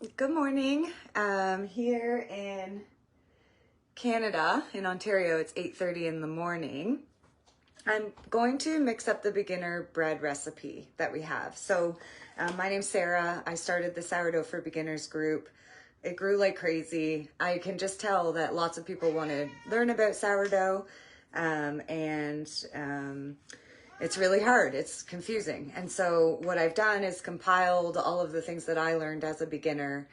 Good morning. Here in Canada, in Ontario, it's 8:30 in the morning. I'm going to mix up the beginner bread recipe that we have. So my name's Sarah. I started the Sourdough for Beginners group. It grew like crazy. I can just tell that lots of people want to learn about sourdough, and it's really hard. It's confusing. And so what I've done is compiled all of the things that I learned as a beginner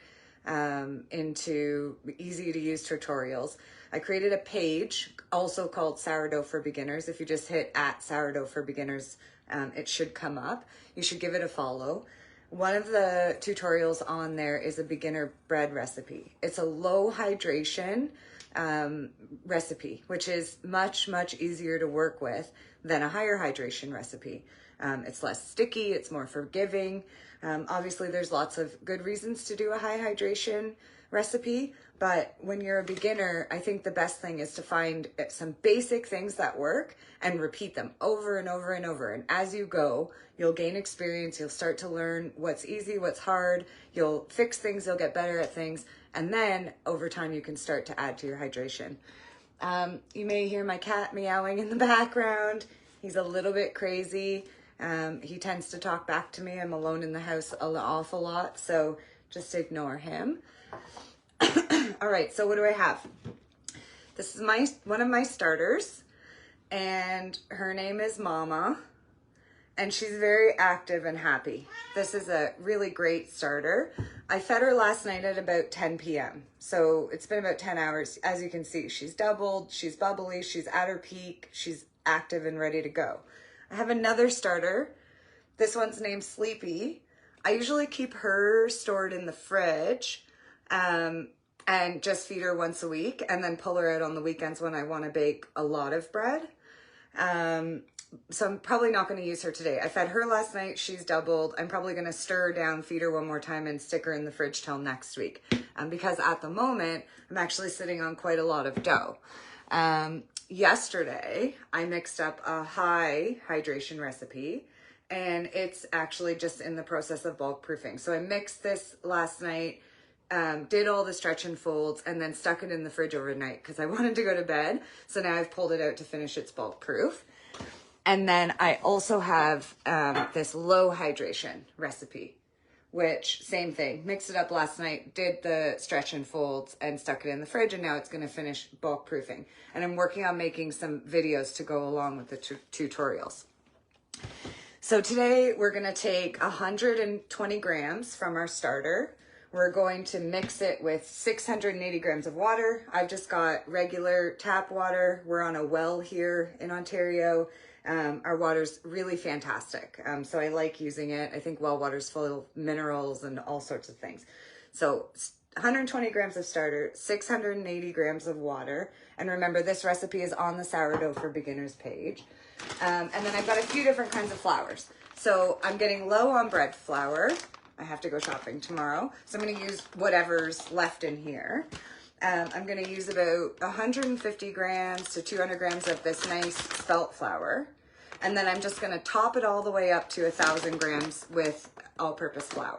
into easy to use tutorials. I created a page also called Sourdough for Beginners. If you just hit @Sourdough for Beginners, it should come up. You should give it a follow. One of the tutorials on there is a beginner bread recipe. It's a low hydration recipe, which is much easier to work with than a higher hydration recipe. It's less sticky, it's more forgiving. Obviously there's lots of good reasons to do a high hydration recipe, but when you're a beginner, I think the best thing is to find some basic things that work and repeat them over and over and over. And as you go, you'll gain experience, you'll start to learn what's easy, what's hard, you'll fix things, you'll get better at things, and then over time you can start to add to your hydration. You may hear my cat meowing in the background. He's a little bit crazy. He tends to talk back to me. I'm alone in the house an awful lot, so just ignore him. All right, so what do I have? This is one of my starters, and her name is Mama, and she's very active and happy. This is a really great starter. I fed her last night at about 10 p.m. So it's been about 10 hours. As you can see, she's doubled, she's bubbly, she's at her peak, she's active and ready to go. I have another starter. This one's named Sleepy. I usually keep her stored in the fridge and just feed her once a week and then pull her out on the weekends when I want to bake a lot of bread. So I'm probably not going to use her today. I fed her last night. She's doubled. I'm probably going to stir her down, feed her one more time, and stick her in the fridge till next week. Because at the moment, I'm actually sitting on quite a lot of dough. Yesterday, I mixed up a high hydration recipe, and it's actually just in the process of bulk proofing. So I mixed this last night, did all the stretch and folds, and then stuck it in the fridge overnight because I wanted to go to bed. So now I've pulled it out to finish its bulk proof. And then I also have this low hydration recipe, which same thing, mixed it up last night, did the stretch and folds and stuck it in the fridge, and now it's going to finish bulk proofing. And I'm working on making some videos to go along with the tutorials. So today we're going to take 120 grams from our starter. We're going to mix it with 680 grams of water. I've just got regular tap water. We're on a well here in Ontario. Our water's really fantastic. So I like using it. I think well water's full of minerals and all sorts of things. So 120 grams of starter, 680 grams of water. And remember, this recipe is on the Sourdough for Beginners page. And then I've got a few different kinds of flours. So I'm getting low on bread flour. I have to go shopping tomorrow. So I'm going to use whatever's left in here. I'm going to use about 150 grams to 200 grams of this nice spelt flour. And then I'm just going to top it all the way up to 1,000 grams with all-purpose flour.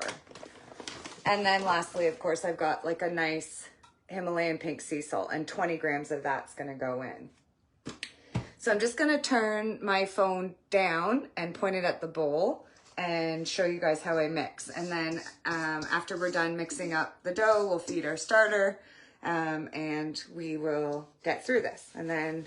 And then lastly, of course, I've got like a nice Himalayan pink sea salt, and 20 grams of that's going to go in. So I'm just going to turn my phone down and point it at the bowl and show you guys how I mix. And then after we're done mixing up the dough, we'll feed our starter. And we will get through this. And then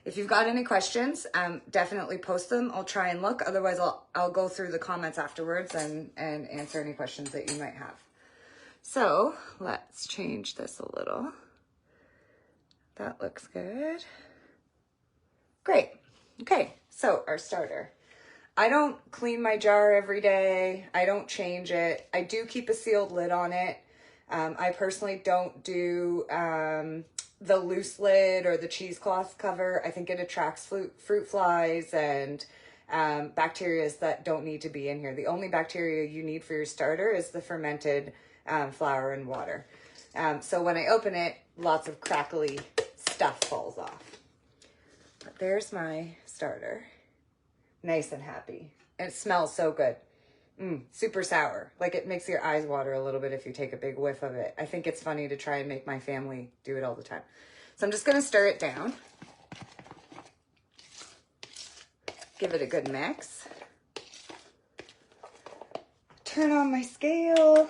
if you've got any questions, definitely post them. I'll try and look. Otherwise, I'll go through the comments afterwards and answer any questions that you might have. So let's change this a little. That looks good. Great. Okay, so our starter. I don't clean my jar every day. I don't change it. I do keep a sealed lid on it. I personally don't do the loose lid or the cheesecloth cover. I think it attracts fruit flies and bacteria that don't need to be in here. The only bacteria you need for your starter is the fermented flour and water. So when I open it, lots of crackly stuff falls off. But there's my starter. Nice and happy. It smells so good. super sour. Like, it makes your eyes water a little bit if you take a big whiff of it. I think it's funny to try and make my family do it all the time. So I'm just going to stir it down. Give it a good mix. Turn on my scale.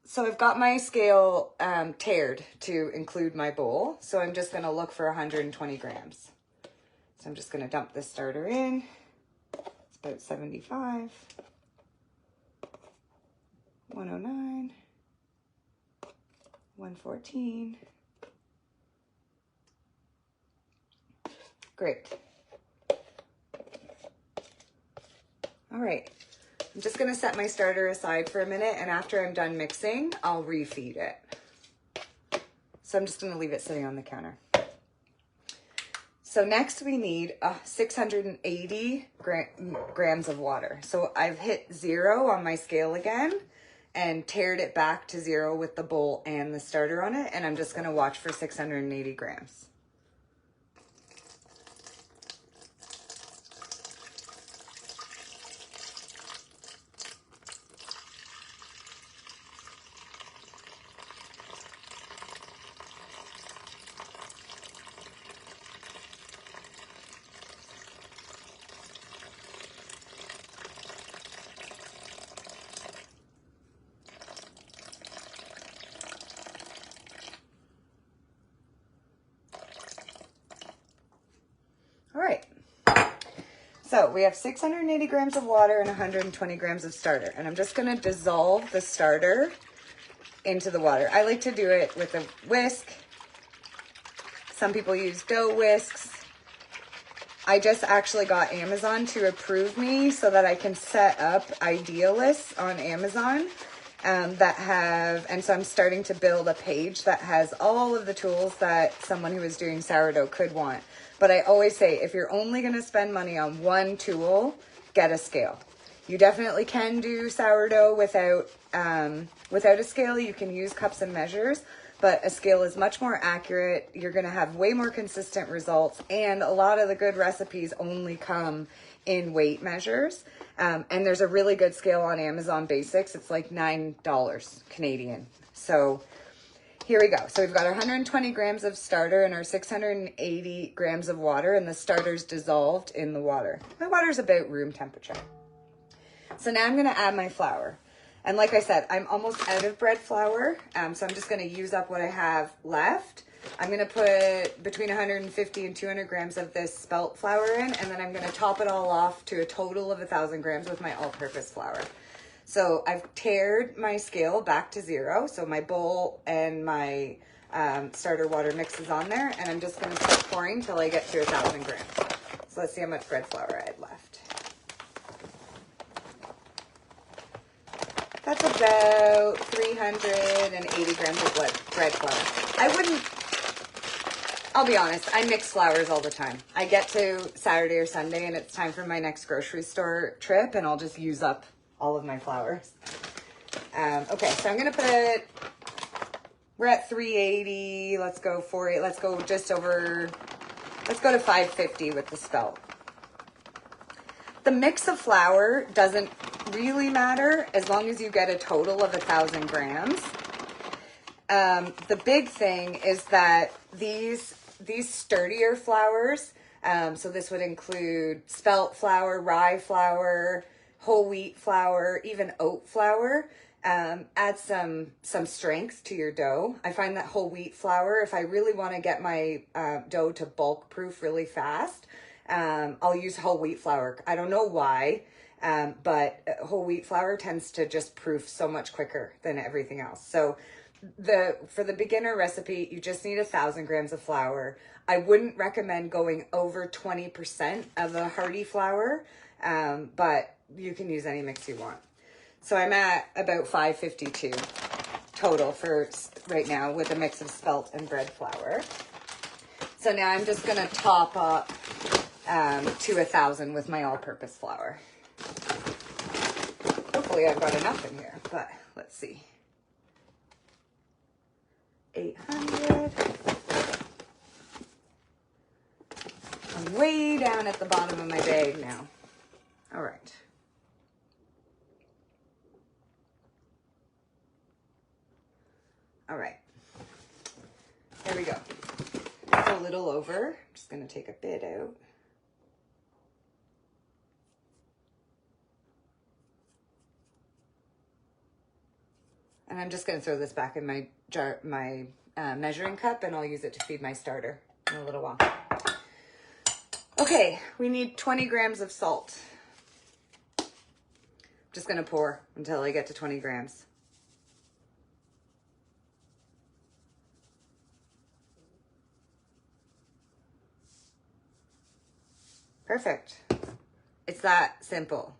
So I've got my scale tared to include my bowl. So I'm just going to look for 120 grams. So I'm just going to dump this starter in. It's about 75. 109. 114. Great. All right. I'm just going to set my starter aside for a minute, and after I'm done mixing, I'll refeed it. So I'm just going to leave it sitting on the counter. So next we need 680 grams of water. So I've hit 0 on my scale again and tared it back to 0 with the bowl and the starter on it, and I'm just going to watch for 680 grams. All right, so we have 680 grams of water and 120 grams of starter, and I'm just going to dissolve the starter into the water. I like to do it with a whisk. Some people use dough whisks. I just actually got Amazon to approve me so that I can set up idea lists on Amazon that have, and so I'm starting to build a page that has all of the tools that someone who is doing sourdough could want. But I always say, if you're only going to spend money on one tool, get a scale. You definitely can do sourdough without a scale. You can use cups and measures, but a scale is much more accurate. You're going to have way more consistent results, and a lot of the good recipes only come in weight measures. And there's a really good scale on Amazon Basics. It's like $9 Canadian. So here we go. So we've got our 120 grams of starter and our 680 grams of water, and the starter's dissolved in the water. My water's about room temperature. So now I'm going to add my flour. And like I said, I'm almost out of bread flour, so I'm just going to use up what I have left. I'm going to put between 150 and 200 grams of this spelt flour in, and then I'm going to top it all off to a total of 1,000 grams with my all-purpose flour. So I've tared my scale back to 0, so my bowl and my starter water mix is on there, and I'm just going to start pouring till I get to 1,000 grams. So let's see how much bread flour I had left. That's about 380 grams of bread flour. I'll be honest, I mix flours all the time. I get to Saturday or Sunday and it's time for my next grocery store trip, and I'll just use up all of my flours. Okay, so I'm gonna we're at 380, let's go 480, let's go to 550 with the spelt. The mix of flour doesn't really matter as long as you get a total of 1,000 grams. The big thing is that these sturdier flours, so this would include spelt flour, rye flour, whole wheat flour, even oat flour, add some strength to your dough. I find that whole wheat flour, if I really want to get my dough to bulk proof really fast, I'll use whole wheat flour. I don't know why, but whole wheat flour tends to just proof so much quicker than everything else. So for the beginner recipe, you just need 1,000 grams of flour. I wouldn't recommend going over 20% of a hearty flour, but you can use any mix you want. So I'm at about 552 total for right now with a mix of spelt and bread flour. So now I'm just gonna top up to 1,000 with my all-purpose flour. Hopefully I've got enough in here, but let's see. 800. I'm way down at the bottom of my bag now. All right. All right. There we go. It's a little over. I'm just going to take a bit out. And I'm just going to throw this back in my jar, my measuring cup, and I'll use it to feed my starter in a little while. Okay, we need 20 grams of salt. Just going to pour until I get to 20 grams. Perfect. It's that simple.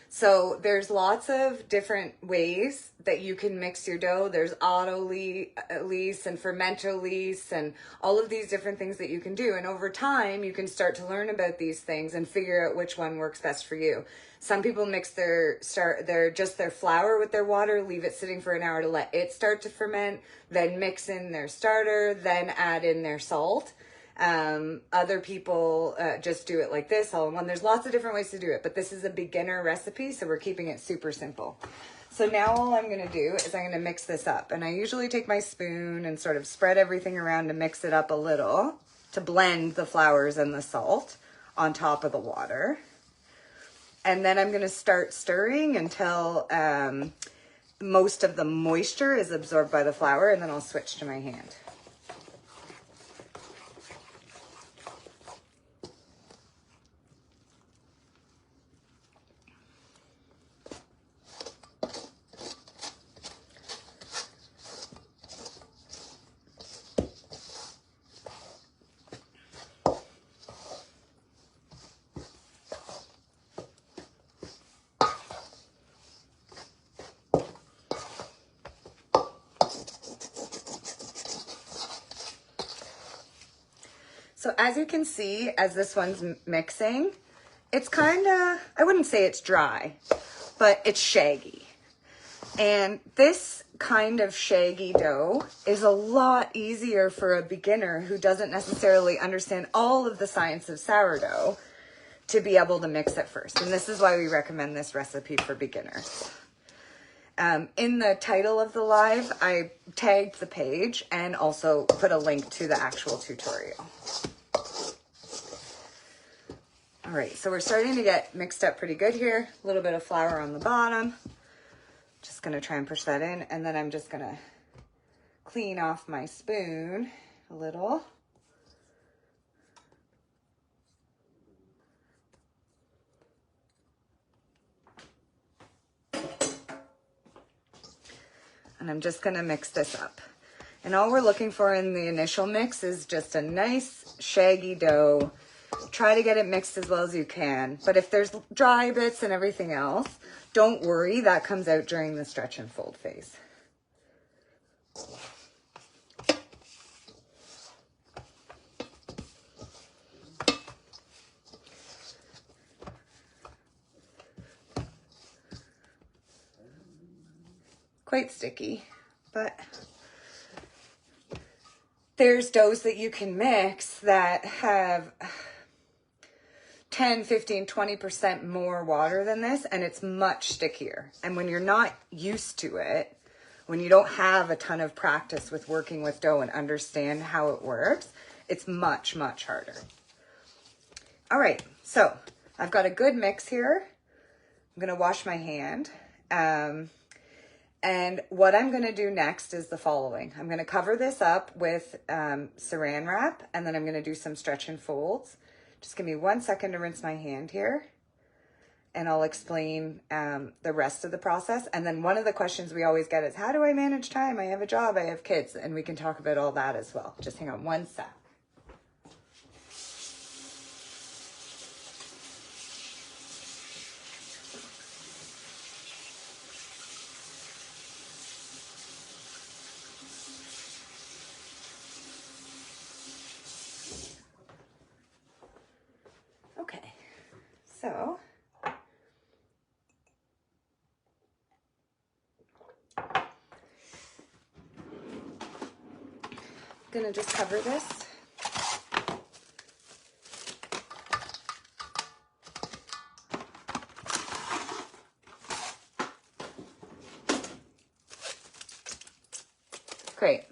So there's lots of different ways that you can mix your dough. There's auto-lease and fermento-lease and all of these different things that you can do. And over time, you can start to learn about these things and figure out which one works best for you. Some people mix their flour with their water, leave it sitting for an hour to let it start to ferment, then mix in their starter, then add in their salt. Other people just do it like this all in one. There's lots of different ways to do it, but this is a beginner recipe, so we're keeping it super simple. So now all I'm going to do is I'm going to mix this up, and I usually take my spoon and sort of spread everything around to mix it up a little to blend the flours and the salt on top of the water. And then I'm going to start stirring until most of the moisture is absorbed by the flour, and then I'll switch to my hand. So as you can see, as this one's mixing, it's kind of, I wouldn't say it's dry, but it's shaggy. And this kind of shaggy dough is a lot easier for a beginner who doesn't necessarily understand all of the science of sourdough to be able to mix it first. And this is why we recommend this recipe for beginners. In the title of the live, I tagged the page and also put a link to the actual tutorial. All right, so we're starting to get mixed up pretty good here. A little bit of flour on the bottom. Just gonna try and push that in, and then I'm just gonna clean off my spoon a little. And I'm just gonna mix this up. And all we're looking for in the initial mix is just a nice shaggy dough. Try to get it mixed as well as you can. But if there's dry bits and everything else, don't worry, that comes out during the stretch and fold phase. Quite sticky, but there's doughs that you can mix that have 10, 15, 20% more water than this, and it's much stickier. And when you're not used to it, when you don't have a ton of practice with working with dough and understand how it works, it's much, much harder. All right, so I've got a good mix here. I'm gonna wash my hand. And what I'm gonna do next is the following. I'm gonna cover this up with saran wrap, and then I'm gonna do some stretch and folds. Just give me 1 second to rinse my hand here, and I'll explain the rest of the process. And then one of the questions we always get is, how do I manage time? I have a job, I have kids, and we can talk about all that as well. Just hang on 1 sec. Okay, so I'm gonna just cover this. Great.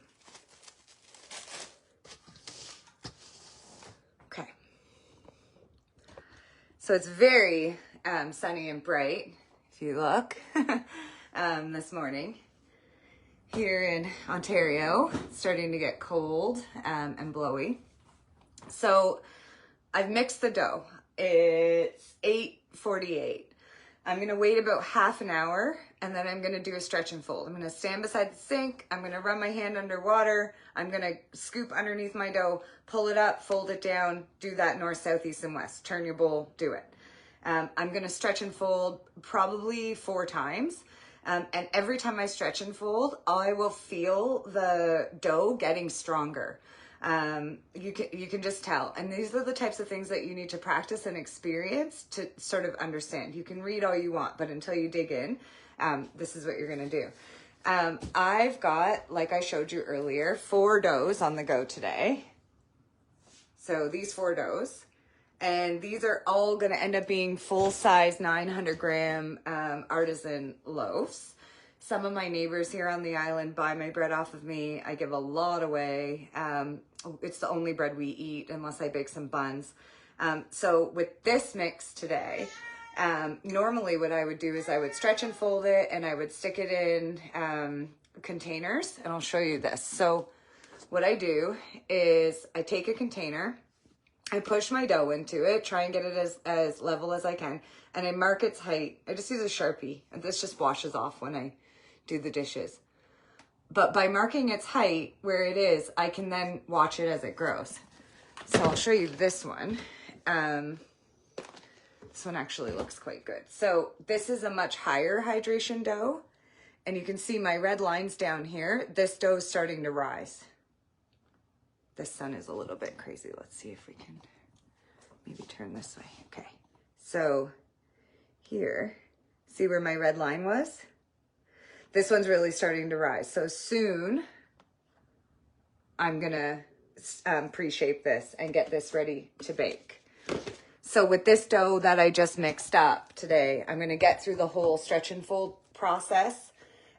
Okay. So it's very sunny and bright, if you look, this morning. Here in Ontario, it's starting to get cold and blowy. So I've mixed the dough. It's 8:48. I'm gonna wait about half an hour and then I'm gonna do a stretch and fold. I'm gonna stand beside the sink. I'm gonna run my hand under water. I'm gonna scoop underneath my dough, pull it up, fold it down, do that north, south, east, and west. Turn your bowl, do it. I'm gonna stretch and fold probably 4 times. And every time I stretch and fold, I will feel the dough getting stronger. You can just tell. And these are the types of things that you need to practice and experience to sort of understand. You can read all you want, but until you dig in, this is what you're gonna do. I've got, like I showed you earlier, 4 doughs on the go today. So these 4 doughs. And these are all going to end up being full-size 900-gram artisan loaves. Some of my neighbors here on the island buy my bread off of me. I give a lot away. It's the only bread we eat unless I bake some buns. So with this mix today, normally what I would do is I would stretch and fold it and I would stick it in containers, and I'll show you this. So what I do is I take a container, I push my dough into it, try and get it as level as I can, and I mark its height. I just use a Sharpie, and this just washes off when I do the dishes. But by marking its height where it is, I can then watch it as it grows. So I'll show you this one. This one actually looks quite good. So this is a much higher hydration dough, and you can see my red lines down here. This dough is starting to rise. The sun is a little bit crazy. Let's see if we can maybe turn this way. Okay, so here, see where my red line was? This one's really starting to rise. So soon, I'm gonna pre-shape this and get this ready to bake. So with this dough that I just mixed up today, I'm gonna get through the whole stretch and fold process.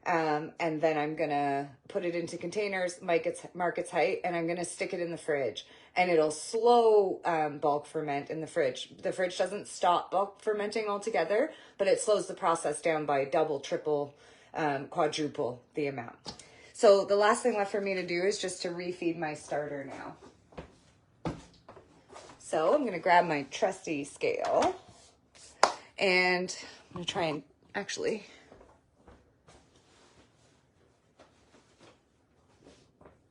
And then I'm gonna put it into containers, mark its height, and I'm gonna stick it in the fridge. And it'll slow bulk ferment in the fridge. The fridge doesn't stop bulk fermenting altogether, but it slows the process down by double, triple, quadruple the amount. So the last thing left for me to do is just to refeed my starter now. So I'm gonna grab my trusty scale, and I'm gonna try and actually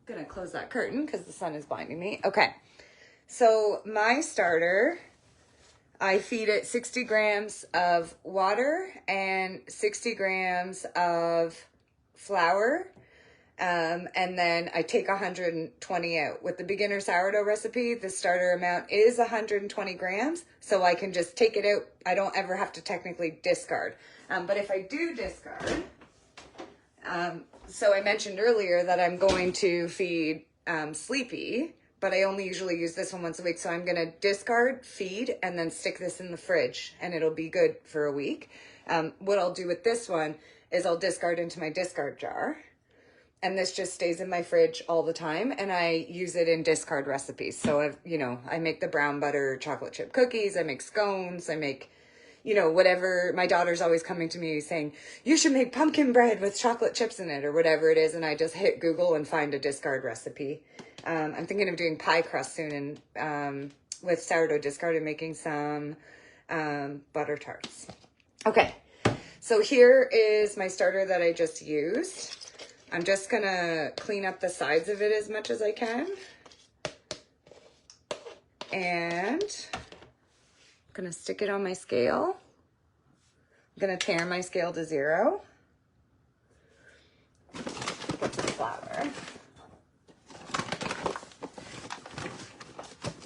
gonna close that curtain because the sun is blinding me. Okay, so my starter, I feed it 60 grams of water and 60 grams of flour, and then I take 120 out. With the beginner sourdough recipe, the starter amount is 120 grams, so I can just take it out. I don't ever have to technically discard. But if I do discard, so I mentioned earlier that I'm going to feed Sleepy, but I only usually use this one once a week. So I'm going to discard, feed, and then stick this in the fridge, and it'll be good for a week. What I'll do with this one is I'll discard into my discard jar, and this just stays in my fridge all the time, and I use it in discard recipes. So I make the brown butter chocolate chip cookies, I make scones, I make, whatever. My daughter's always coming to me saying, you should make pumpkin bread with chocolate chips in it or whatever it is. And I just hit Google and find a discard recipe. I'm thinking of doing pie crust soon and with sourdough discard and making some butter tarts. Okay, so here is my starter that I just used. I'm just gonna clean up the sides of it as much as I can. And I'm gonna stick it on my scale. I'm gonna tare my scale to 0. Put some flour.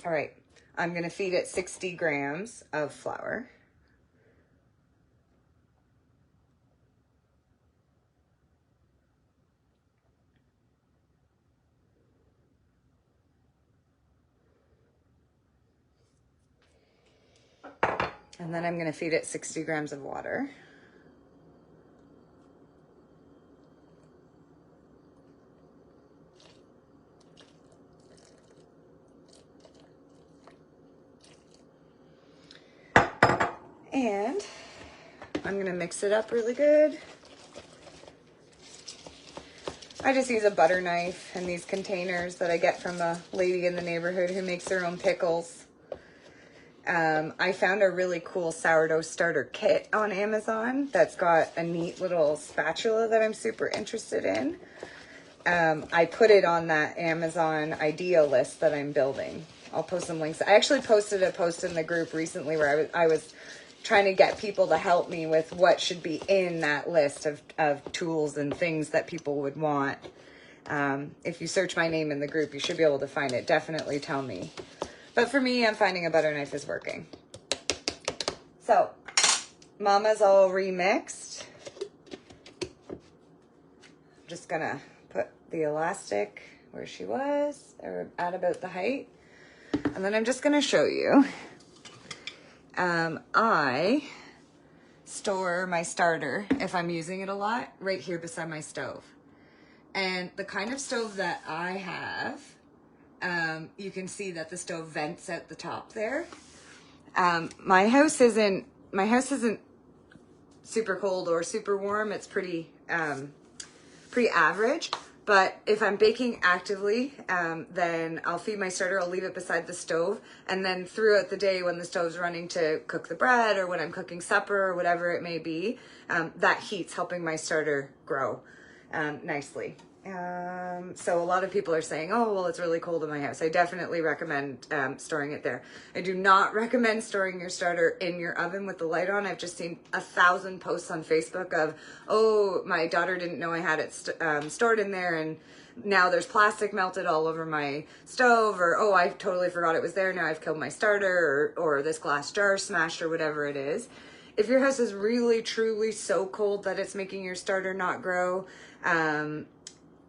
All right, I'm gonna feed it 60 grams of flour. And then I'm going to feed it 60 grams of water. And I'm gonna mix it up really good. I just use a butter knife and these containers that I get from a lady in the neighborhood who makes her own pickles. I found a really cool sourdough starter kit on Amazon that's got a neat little spatula that I'm super interested in. I put it on that Amazon idea list that I'm building. I'll post some links. I actually posted a post in the group recently where I was trying to get people to help me with what should be in that list of tools and things that people would want. If you search my name in the group, you should be able to find it. Definitely tell me. But for me, I'm finding a butter knife is working. So, Mama's all remixed. I'm just gonna put the elastic where she was, or at about the height. And then I'm just gonna show you. I store my starter, if I'm using it a lot, right here beside my stove. And the kind of stove that I have, you can see that the stove vents out the top there. My house isn't super cold or super warm. It's pretty average. But if I'm baking actively, then I'll feed my starter, I'll leave it beside the stove. And then throughout the day when the stove's running to cook the bread or when I'm cooking supper or whatever it may be, that heat's helping my starter grow nicely. So a lot of people are saying, oh, well, it's really cold in my house. I definitely recommend storing it there. I do not recommend storing your starter in your oven with the light on. I've just seen 1,000 posts on Facebook of, oh, my daughter didn't know I had it stored in there and now there's plastic melted all over my stove, or, oh, I totally forgot it was there. Now I've killed my starter, or this glass jar smashed, or whatever it is. If your house is really, truly so cold that it's making your starter not grow,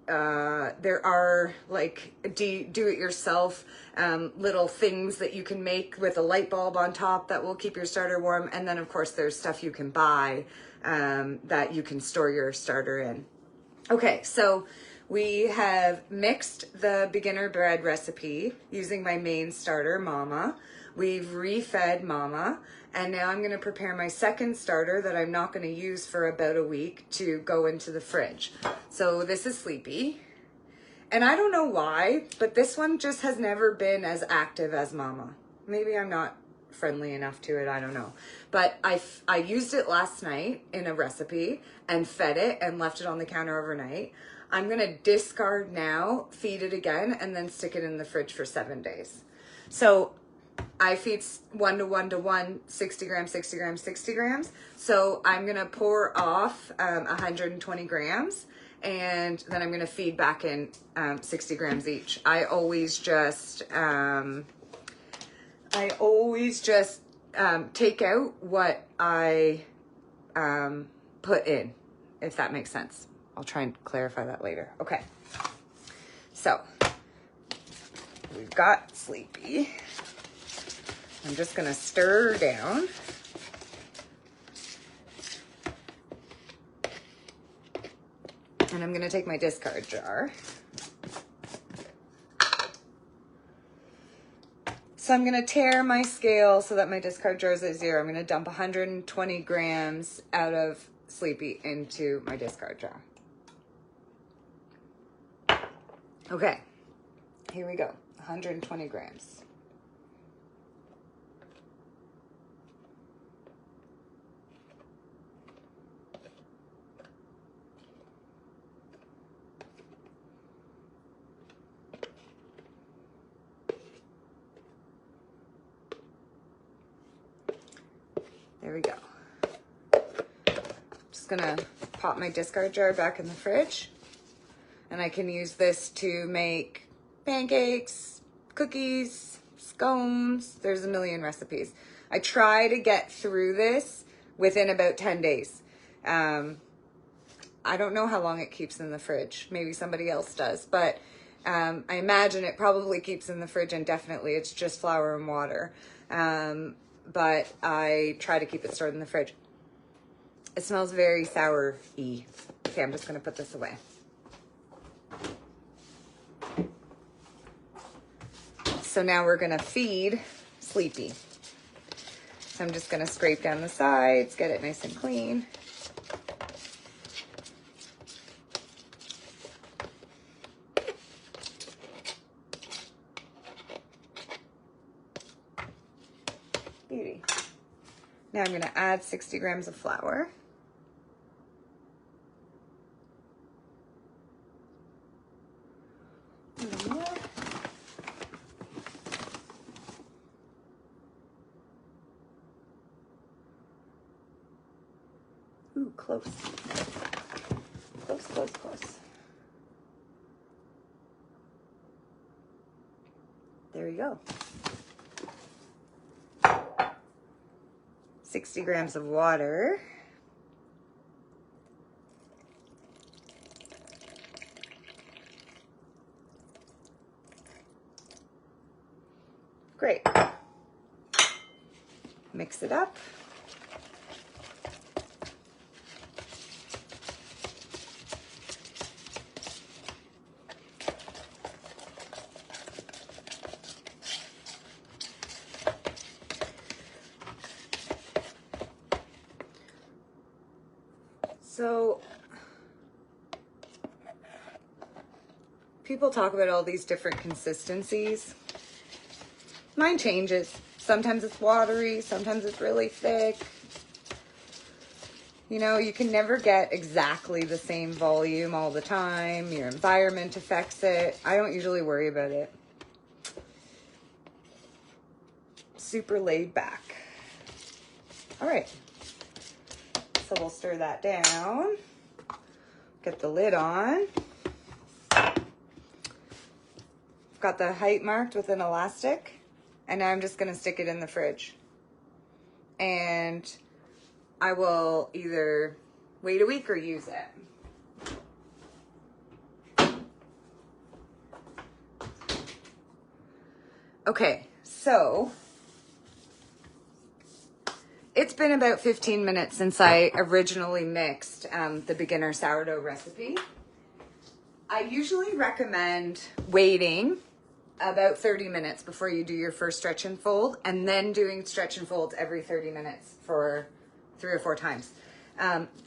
there are like do-it-yourself little things that you can make with a light bulb on top that will keep your starter warm. And then of course there's stuff you can buy that you can store your starter in. Okay, so we have mixed the beginner bread recipe using my main starter, Mama. We've refed Mama. And now I'm going to prepare my second starter that I'm not going to use for about a week to go into the fridge. So this is Sleepy. And I don't know why, but this one just has never been as active as Mama. Maybe I'm not friendly enough to it, I don't know. But I used it last night in a recipe and fed it and left it on the counter overnight. I'm going to discard now, feed it again, and then stick it in the fridge for 7 days. So I feed 1 to 1 to 1, 60 grams, 60 grams, 60 grams. So I'm going to pour off 120 grams and then I'm going to feed back in 60 grams each. I always just take out what I put in, if that makes sense. I'll try and clarify that later. Okay. So we've got Sleepy. I'm just going to stir down. And I'm going to take my discard jar. So I'm going to tear my scale so that my discard jar is at 0. I'm going to dump 120 grams out of Sleepy into my discard jar. Okay, here we go. 120 grams. There we go. Just gonna pop my discard jar back in the fridge. And I can use this to make pancakes, cookies, scones. There's a million recipes. I try to get through this within about 10 days. I don't know how long it keeps in the fridge. Maybe somebody else does. But I imagine it probably keeps in the fridge indefinitely. It's just flour and water. But I try to keep it stored in the fridge. It smells very sour-y. Okay, I'm just going to put this away. So now we're going to feed Sleepy. So I'm just gonna scrape down the sides, get it nice and clean. Beauty. Now I'm gonna add 60 grams of flour. Ooh, close. Close, close, close. There you go. 60 grams of water. Great. Mix it up. So people talk about all these different consistencies. Mine changes. Sometimes it's watery, sometimes it's really thick. You know, you can never get exactly the same volume all the time. Your environment affects it. I don't usually worry about it. Super laid back. All right. So we'll stir that down. Get the lid on. Got the height marked with an elastic. And now I'm just gonna stick it in the fridge. And I will either wait a week or use it. Okay, so it's been about 15 minutes since I originally mixed the beginner sourdough recipe. I usually recommend waiting about 30 minutes before you do your first stretch and fold, and then doing stretch and folds every 30 minutes for 3 or 4 times.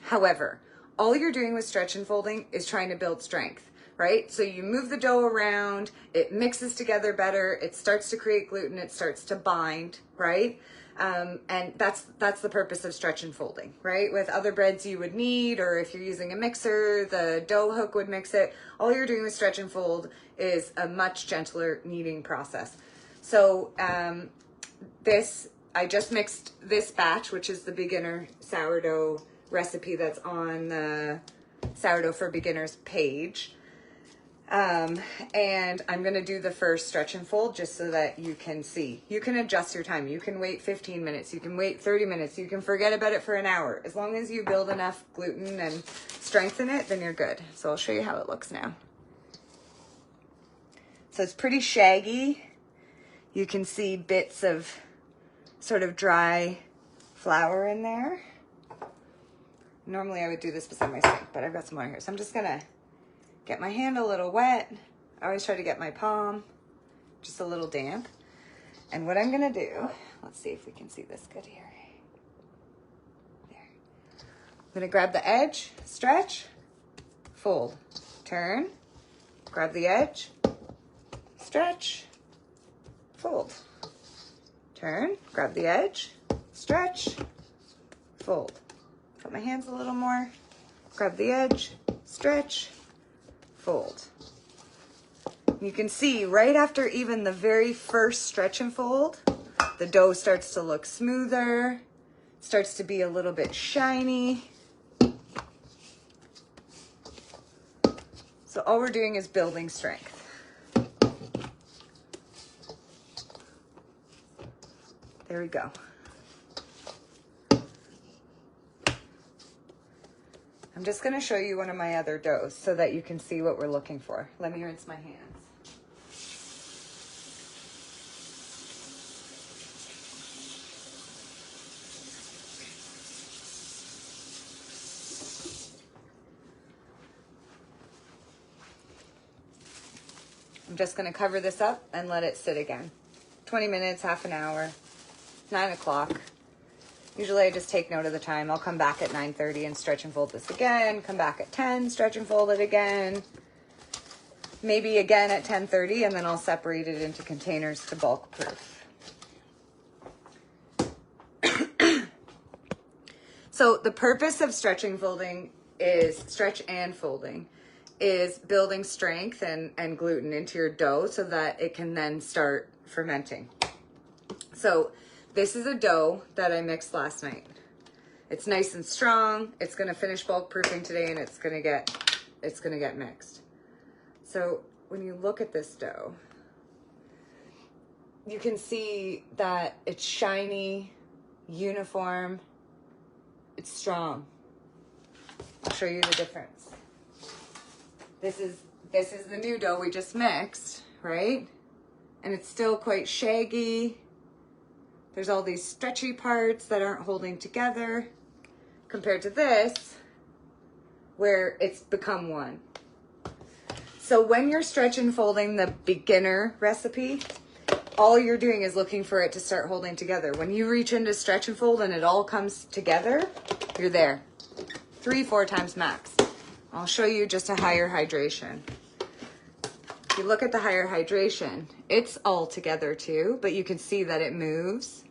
However, all you're doing with stretch and folding is trying to build strength, right? So you move the dough around, it mixes together better, it starts to create gluten, it starts to bind, right? And that's the purpose of stretch and folding, right? With other breads you would knead, or if you're using a mixer, the dough hook would mix it. All you're doing with stretch and fold is a much gentler kneading process. So I just mixed this batch, which is the beginner sourdough recipe that's on the Sourdough for Beginners page. And I'm going to do the first stretch and fold just so that you can see. You can adjust your time. You can wait 15 minutes. You can wait 30 minutes. You can forget about it for an hour. As long as you build enough gluten and strengthen it, then you're good. So I'll show you how it looks now. So it's pretty shaggy. You can see bits of sort of dry flour in there. Normally I would do this beside my sink, but I've got some more here. So I'm just going to get my hand a little wet. I always try to get my palm just a little damp. And what I'm gonna do, let's see if we can see this good here. There. I'm gonna grab the edge, stretch, fold, turn, grab the edge, stretch, fold, turn, grab the edge, stretch, fold. Put my hands a little more, grab the edge, stretch, fold. You can see right after even the very first stretch and fold, the dough starts to look smoother, starts to be a little bit shiny. So all we're doing is building strength. There we go. I'm just going to show you one of my other doughs so that you can see what we're looking for. Let me rinse my hands. I'm just going to cover this up and let it sit again. 20 minutes, half an hour, 9 o'clock. Usually I just take note of the time. I'll come back at 9:30 and stretch and fold this again. Come back at 10, stretch and fold it again. Maybe again at 10:30, and then I'll separate it into containers to bulk proof. So the purpose of stretch and folding is building strength and gluten into your dough so that it can then start fermenting. So this is a dough that I mixed last night. It's nice and strong. It's going to finish bulk proofing today, and it's going to get mixed. So when you look at this dough, you can see that it's shiny, uniform, it's strong. I'll show you the difference. This is the new dough we just mixed, right? And it's still quite shaggy. There's all these stretchy parts that aren't holding together compared to this, where it's become one. So when you're stretch and folding the beginner recipe, all you're doing is looking for it to start holding together. When you reach into stretch and fold and it all comes together, you're there. 3-4 times max. I'll show you just a higher hydration. If you look at the higher hydration, it's all together too, but you can see that it moves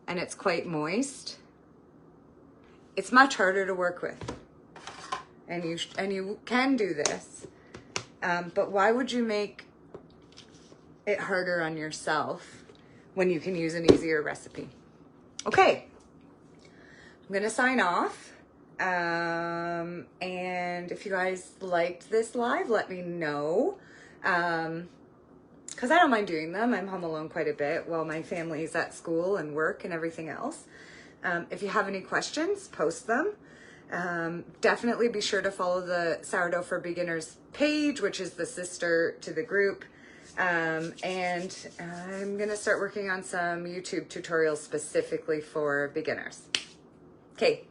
and it's quite moist. It's much harder to work with. And you can do this. But why would you make it harder on yourself when you can use an easier recipe? Okay, I'm gonna sign off. And if you guys liked this live, let me know. Because I don't mind doing them. I'm home alone quite a bit while my family's at school and work and everything else. If you have any questions, post them. Definitely be sure to follow the Sourdough for Beginners page, which is the sister to the group. And I'm gonna start working on some YouTube tutorials specifically for beginners. Okay,